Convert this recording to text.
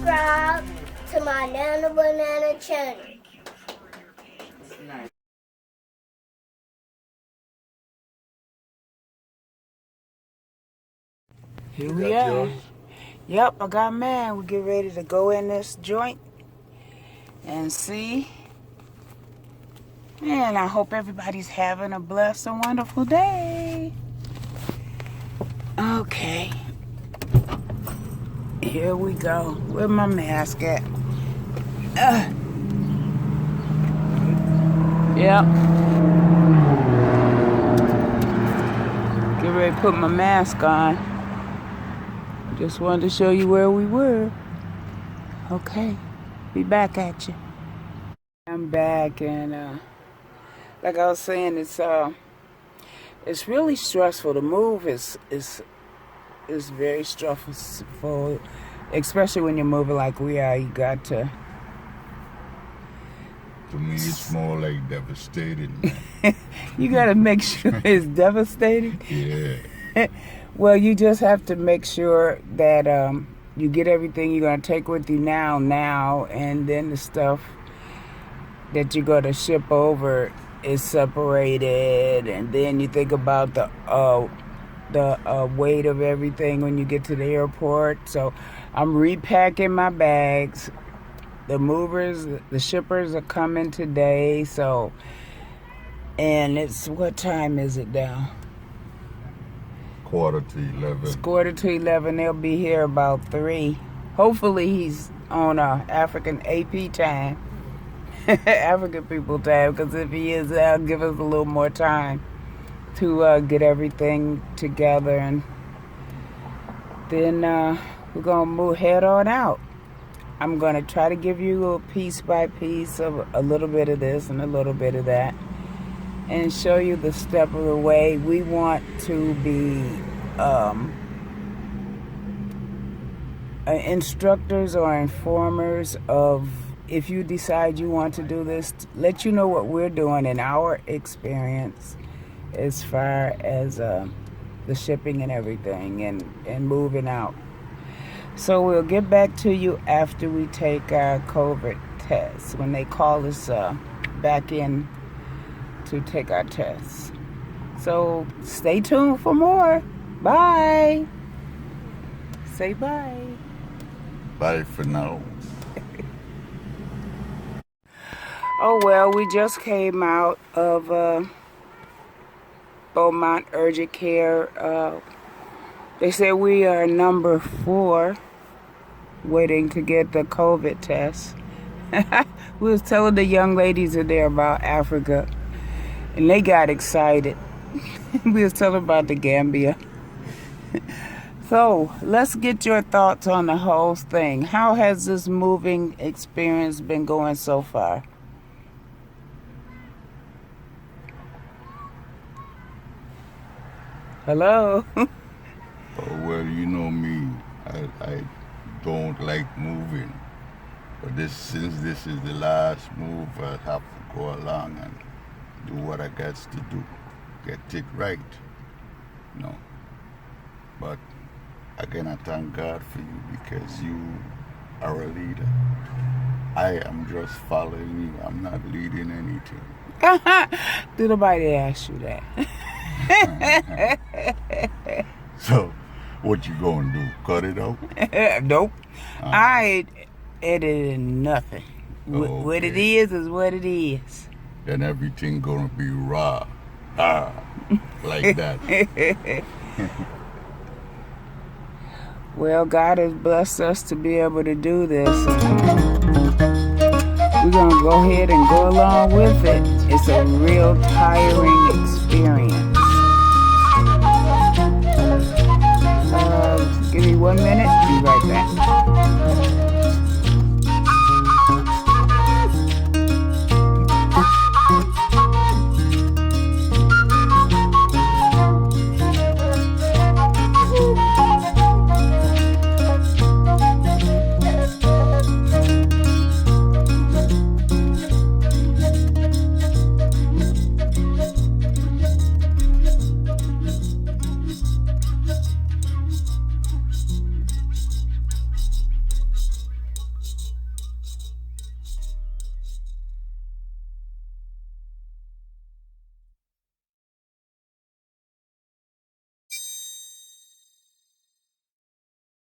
subscribe to my Nana Banana channel. Nice. Here we are. Yours? Yep, I got mine. We get ready to go in this joint and see. And I hope everybody's having a blessed and wonderful day. Okay. Here we go. Where's my mask at? Yep. Get ready to put my mask on. Just wanted to show you where we were. Okay. Be back at you. I'm back, and like I was saying, it's really stressful. The move is very stressful, especially when you're moving like we are. You got to. To me, it's more like devastating. You got to make sure it's devastating. Yeah. Well, you just have to make sure that you get everything you're going to take with you now, and then the stuff that you're going to ship over is separated, and then you think about the weight of everything when you get to the airport. So I'm repacking my bags. The shippers are coming today. So, and it's, what time is it now? 11:45. It's 11:45. They'll be here about 3. Hopefully he's on African AP time. African people time, because if he is, that'll give us a little more time to get everything together, and then we're gonna head on out. I'm gonna try to give you a piece by piece of a little bit of this and a little bit of that, and show you the step of the way. We want to be instructors or informers of, if you decide you want to do this, let you know what we're doing in our experience as far as the shipping and everything, and moving out. So we'll get back to you after we take our COVID tests, when they call us back in to take our tests. So stay tuned for more. Bye. Say bye. Bye for now. Oh, well, we just came out of Beaumont Urgent Care. They said we are number 4 waiting to get the COVID test. We was telling the young ladies in there about Africa, and they got excited. We was telling about the Gambia. So, let's get your thoughts on the whole thing. How has this moving experience been going so far? Hello? Oh, well, you know me. I don't like moving. But since this is the last move, I have to go along and do what I got to do. Get it right. No. But again, I thank God for you, because you are a leader. I am just following you. I'm not leading anything. Did nobody ask you that? So, what you gonna do? Cut it out? Nope. I ain't edited nothing. Okay. What it is what it is. Then everything gonna be raw. Like that. Well, God has blessed us to be able to do this. We're going to go ahead and go along with it. It's a real tiring